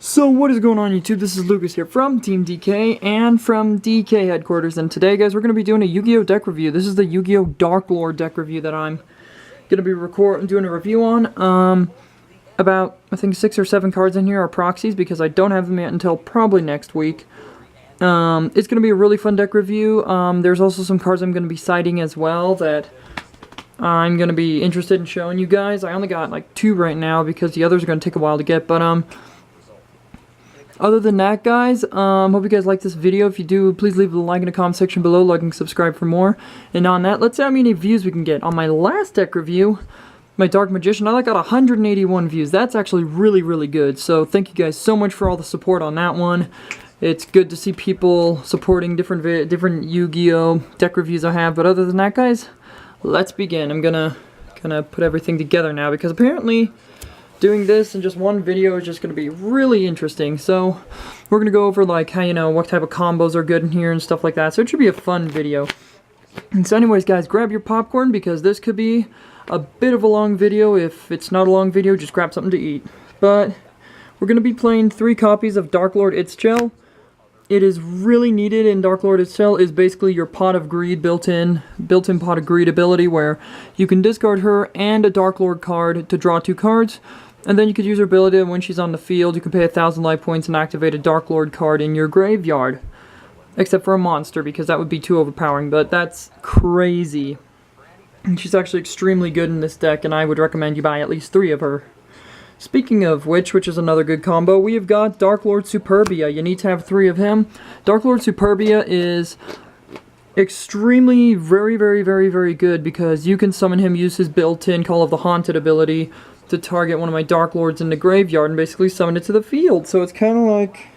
So what is going on YouTube? This is Lucas here from Team DK and from DK headquarters, and today guys we're going to be doing a Yu-Gi-Oh deck review. This is the Yu-Gi-Oh Darklord deck review that I'm going to be doing a review on. About I think 6 or 7 cards in here are proxies because I don't have them yet until probably next week. It's going to be a really fun deck review. There's also some cards I'm going to be citing as well that I'm going to be interested in showing you guys. I only got like 2 right now because the others are going to take a while to get, but other than that, guys, hope you guys like this video. If you do, please leave a like in the comment section below, like and subscribe for more. And on that, let's see how many views we can get. On my last deck review, my Dark Magician, I got 181 views. That's actually really, really good. So thank you guys so much for all the support on that one. It's good to see people supporting different Yu-Gi-Oh deck reviews I have. But other than that, guys, let's begin. I'm gonna put everything together now because apparently doing this in just one video is just going to be really interesting. So we're going to go over like how, what type of combos are good in here and stuff like that. So it should be a fun video. And so anyways, guys, grab your popcorn because this could be a bit of a long video. If it's not a long video, just grab something to eat. But we're going to be playing 3 copies of Darklord ixchel. It is really needed in Darklord ixchel is basically your Pot of Greed built-in Pot of Greed ability where you can discard her and a Darklord card to draw 2 cards. And then you could use her ability, and when she's on the field, you can pay 1,000 life points and activate a Darklord card in your graveyard. Except for a monster, because that would be too overpowering, but that's crazy. And she's actually extremely good in this deck, and I would recommend you buy at least 3 of her. Speaking of which is another good combo, we have got Darklord Superbia. You need to have 3 of him. Darklord Superbia is extremely, very good, because you can summon him, use his built-in Call of the Haunted ability to target one of my Darklords in the graveyard and basically summon it to the field. So it's kind of like,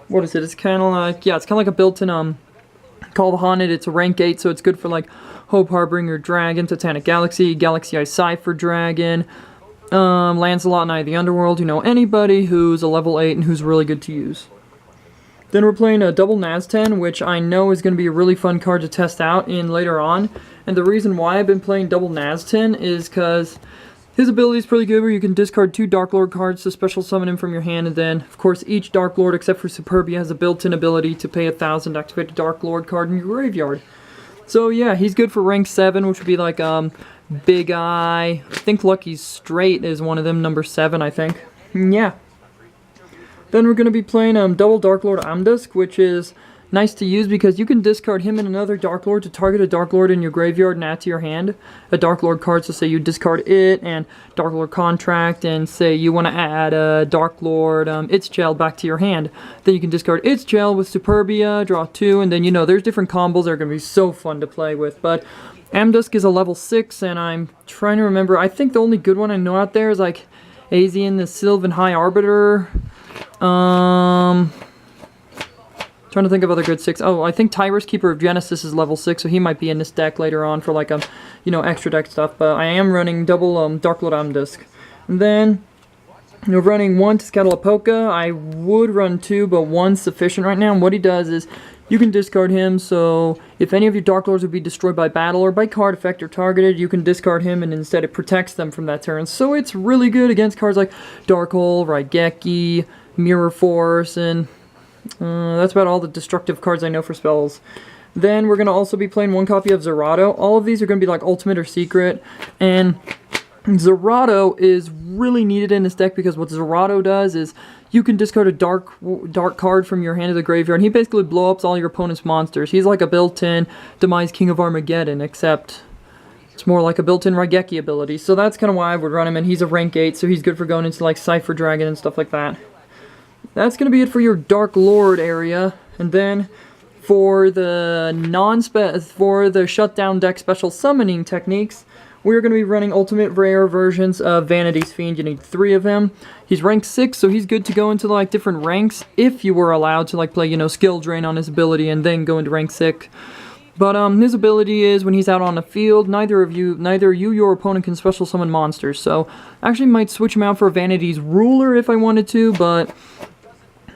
what is it? It's kind of like, yeah, it's kind of like a built-in Call of the Haunted. It's a rank 8, so it's good for like Hope Harbinger Dragon, Titanic Galaxy, Galaxy Eye Cypher Dragon, Lancelot and Eye of the Underworld. Anybody who's a level 8 and who's really good to use. Then we're playing a double Naz-10, which I know is going to be a really fun card to test out in later on. And the reason why I've been playing double Naz-10 is because his ability is pretty good where you can discard 2 Darklord cards to special summon him from your hand, and then, of course, each Darklord except for Superbia has a built-in ability to pay 1,000 to activate a Darklord card in your graveyard. So yeah, he's good for rank 7, which would be like Big Eye. I think Lucky Straight is one of them, number 7, I think. Yeah. Then we're going to be playing double Darklord Amdusk, which is nice to use because you can discard him and another Darklord to target a Darklord in your graveyard and add to your hand a Darklord card. So say you discard it and Darklord Contract, and say you want to add a Darklord ixchel back to your hand. Then you can discard ixchel with Superbia, draw 2, and then there's different combos that are going to be so fun to play with. But Amdusk is a level 6, and I'm trying to remember. I think the only good one I know out there is like Azian the Sylvan High Arbiter. Trying to think of other good 6. Oh, I think Tyrus, Keeper of Genesis is level 6, so he might be in this deck later on for like extra deck stuff. But I am running double Darklord Amdusk. And then we're running 1 Tezcatlipoca. I would run 2, but 1's sufficient right now. And what he does is you can discard him, so if any of your Darklords would be destroyed by battle or by card effect or targeted, you can discard him, and instead it protects them from that turn. So it's really good against cards like Dark Hole, Raigeki, Mirror Force, and that's about all the destructive cards I know for spells. Then we're going to also be playing 1 copy of Zerato. All of these are going to be like ultimate or secret. And Zerato is really needed in this deck because what Zerato does is you can discard a dark card from your hand to the graveyard, and he basically blow ups all your opponent's monsters. He's like a built-in Demise King of Armageddon, except it's more like a built-in Raigeki ability. So that's kind of why I would run him, and he's a rank 8, so he's good for going into like Cypher Dragon and stuff like that. That's going to be it for your Darklord area. And then for the Shutdown deck special summoning techniques, we're going to be running ultimate rare versions of Vanity's Fiend. You need 3 of him. He's rank 6, so he's good to go into like different ranks if you were allowed to like play, skill drain on his ability and then go into rank 6. But his ability is when he's out on the field, neither you or your opponent can special summon monsters. So I actually might switch him out for Vanity's Ruler if I wanted to, but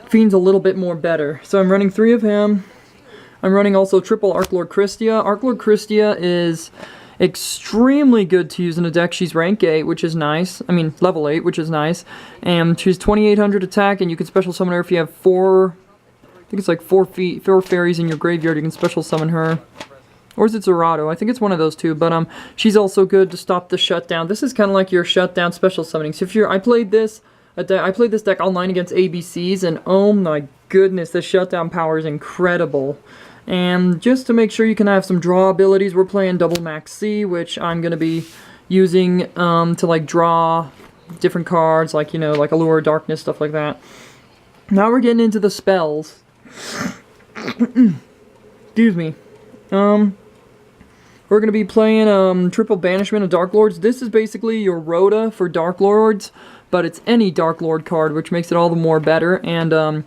Fiend's a little bit more better. So I'm running 3 of him. I'm running also triple archlord Kristia. Archlord Kristia is extremely good to use in a deck. She's rank 8, which is nice. I mean, level 8, which is nice. And she's 2800 attack, and you can special summon her if you have 4... I think it's like 4 fairies in your graveyard. You can special summon her. Or is it Zerato? I think it's one of those two. But she's also good to stop the Shutdown. This is kind of like your Shutdown special summoning. So if you're... I played this deck online against ABCs, and oh my goodness, the Shutdown power is incredible. And just to make sure you can have some draw abilities, we're playing double max C, which I'm going to be using to like draw different cards, like, you know, like Allure, Darkness, stuff like that. Now we're getting into the spells. Excuse me. We're going to be playing triple banishment of Darklords. This is basically your Rhoda for Darklords, but it's any Darklord card, which makes it all the more better. And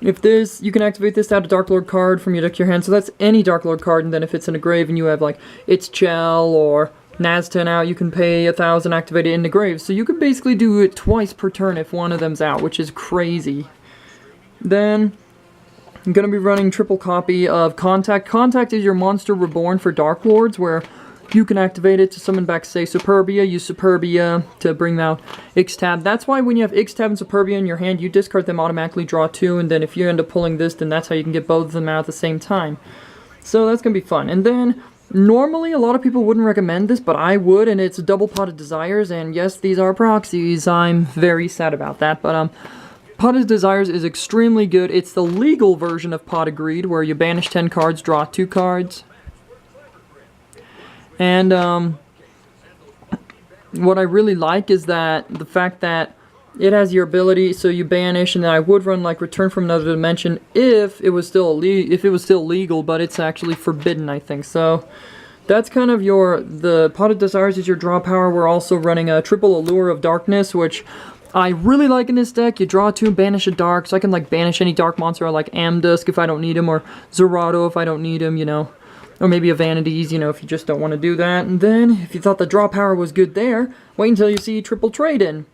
if this, you can activate this to add a Darklord card from your deck to your hand. So that's any Darklord card, and then if it's in a grave and you have like ixchel or Nazten out, you can pay 1,000, activate it in the grave. So you can basically do it twice per turn if one of them's out, which is crazy. Then I'm going to be running triple copy of Contact. Contact is your monster reborn for Darklords, where you can activate it to summon back, say, Superbia. Use Superbia to bring out Ixtab. That's why when you have Ixtab and Superbia in your hand, you discard them, automatically draw 2, and then if you end up pulling this, then that's how you can get both of them out at the same time. So that's going to be fun. And then, normally, a lot of people wouldn't recommend this, but I would, and it's a double Pot of Desires, and yes, these are proxies. I'm very sad about that, but, Pot of Desires is extremely good. It's the legal version of Pot of Greed, where you banish 10 cards, draw 2 cards. And, what I really like is that the fact that it has your ability, so you banish, and then I would run, like, Return from Another Dimension if it was still legal, but it's actually forbidden, I think. So, that's kind of the Pot of Desires is your draw power. We're also running a triple Allure of Darkness, which I really like in this deck. You draw 2 and banish a dark, so I can, like, banish any dark monster, like Amdusk if I don't need him, or Zerato if I don't need him, you know. Or maybe a Vanities, you know, if you just don't want to do that. And then, if you thought the draw power was good there, wait until you see triple trade-in.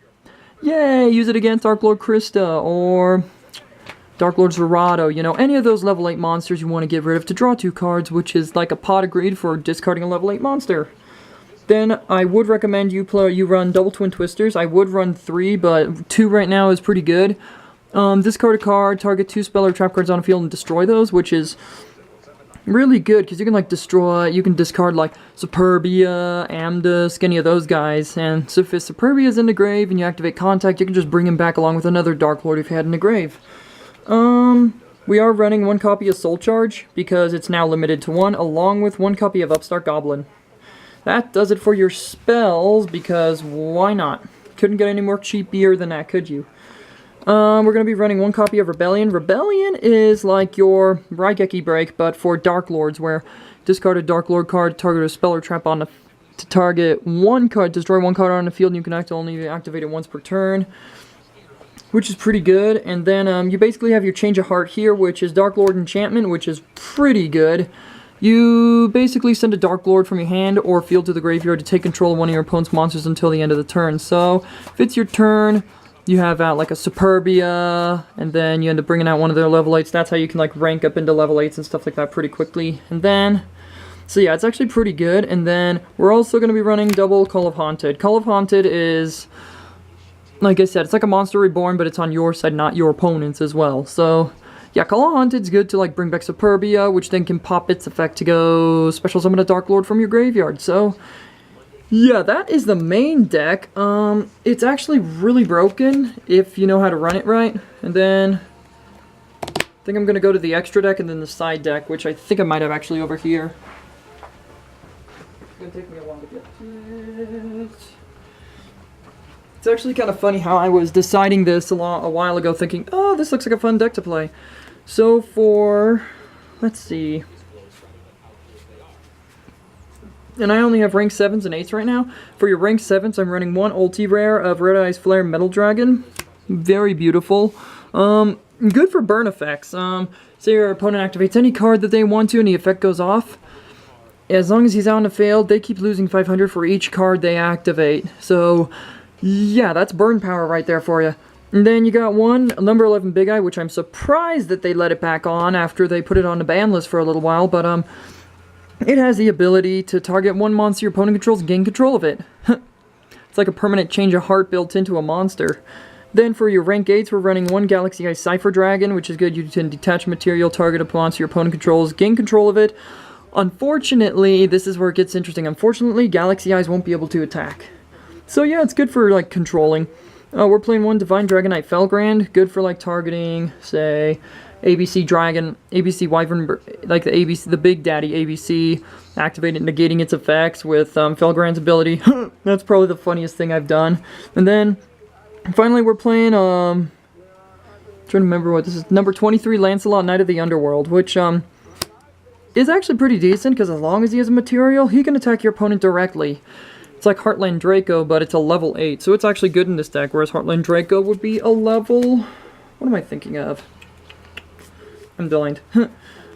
Yay! Use it against Darklord Kristia, or Darklord Zerato, you know, any of those level 8 monsters you want to get rid of to draw 2 cards, which is like a Pot of Greed for discarding a level 8 monster. Then, I would recommend you run double Twin Twisters. I would run 3, but 2 right now is pretty good. Discard a card, target 2 spell or trap cards on the field and destroy those, which is really good, because you can, like, you can discard, like, Superbia, Amdusk, any of those guys, and so if Superbia's in the grave and you activate Contact, you can just bring him back along with another Darklord if you had in the grave. We are running 1 copy of Soul Charge, because it's now limited to 1, along with 1 copy of Upstart Goblin. That does it for your spells, because why not? Couldn't get any more cheapier than that, could you? We're going to be running 1 copy of Rebellion. Rebellion is like your Raigeki Break, but for Darklords, where discard a Darklord card, target a spell or trap on to target 1 card, destroy 1 card on the field, and you can only activate it once per turn, which is pretty good. And then you basically have your Change of Heart here, which is Darklord Enchantment, which is pretty good. You basically send a Darklord from your hand or field to the graveyard to take control of one of your opponent's monsters until the end of the turn. So, if it's your turn, you have out like a Superbia, and then you end up bringing out one of their level 8s. That's how you can like rank up into level 8s and stuff like that pretty quickly. And then, so yeah, it's actually pretty good. And then we're also going to be running double Call of Haunted. Call of Haunted is, like I said, it's like a Monster Reborn, but it's on your side, not your opponent's as well. So yeah, Call of Haunted's good to like bring back Superbia, which then can pop its effect to go special summon a Darklord from your graveyard. So yeah, that is the main deck. It's actually really broken if you know how to run it right. And then I think I'm going to go to the extra deck and then the side deck, which I think I might have actually over here. It's going to take me a while to get to it. It's actually kind of funny how I was deciding this a while ago, thinking, oh, this looks like a fun deck to play. So for, let's see. And I only have rank 7s and 8s right now. For your rank 7s, I'm running 1 ulti rare of Red Eyes Flare Metal Dragon. Very beautiful. Good for burn effects. Say your opponent activates any card that they want to and the effect goes off. As long as he's out in the field, they keep losing 500 for each card they activate. So, yeah, that's burn power right there for you. And then you got one, number 11 Big Eye, which I'm surprised that they let it back on after they put it on the ban list for a little while. But, It has the ability to target one monster your opponent controls, gain control of it. It's like a permanent change of heart built into a monster. Then for your rank 8s, we're running one Galaxy Ice Cypher Dragon, which is good. You can detach material, target a monster your opponent controls, gain control of it. Unfortunately, this is where it gets interesting. Unfortunately, Galaxy Eyes won't be able to attack. So yeah, it's good for like controlling. We're playing one Divine Dragonite Felgrand, good for like targeting, say, ABC Dragon, ABC Wyvern, like the ABC, the Big Daddy ABC, activated, negating its effects with Felgrand's ability. That's probably the funniest thing I've done. And then finally, we're playing trying to remember what this is, number 23, Lancelot, Knight of the Underworld, which is actually pretty decent because as long as he has a material, he can attack your opponent directly. It's like Heartland Draco, but it's a level 8, so it's actually good in this deck, whereas Heartland Draco would be a level... What am I thinking of? I'm blind.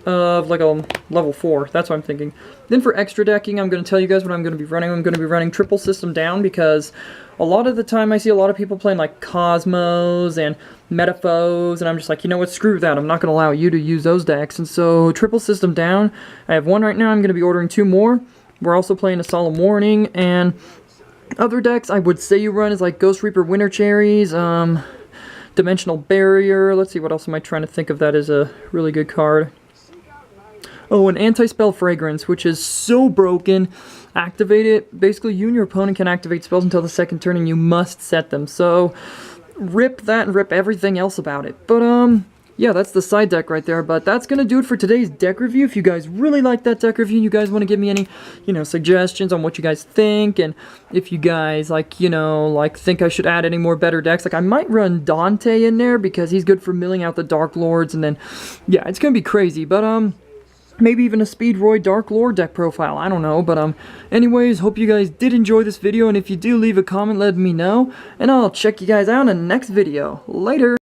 Of like a level 4, that's what I'm thinking. Then for extra decking, I'm going to tell you guys what I'm going to be running. I'm going to be running triple system down because a lot of the time I see a lot of people playing like Cosmos and Metaphos, and I'm just like, you know what, screw that. I'm not going to allow you to use those decks. And so triple system down, I have one right now. I'm going to be ordering 2 more. We're also playing a Solemn Warning, and other decks I would say you run is like Ghost Reaper Winter Cherries, Dimensional Barrier. Let's see, what else am I trying to think of that is a really good card. Oh, an Anti-Spell Fragrance, which is so broken. Activate it. Basically, you and your opponent can activate spells until the second turn, and you must set them. So, rip that and rip everything else about it. But, yeah, that's the side deck right there. But that's going to do it for today's deck review. If you guys really like that deck review, you guys want to give me any, suggestions on what you guys think. And if you guys, think I should add any more better decks. Like, I might run Dante in there because he's good for milling out the Darklords. And then, yeah, it's going to be crazy. But, maybe even a Speedroid Darklord deck profile, I don't know, but anyways, hope you guys did enjoy this video, and if you do, leave a comment, let me know, and I'll check you guys out in the next video. Later!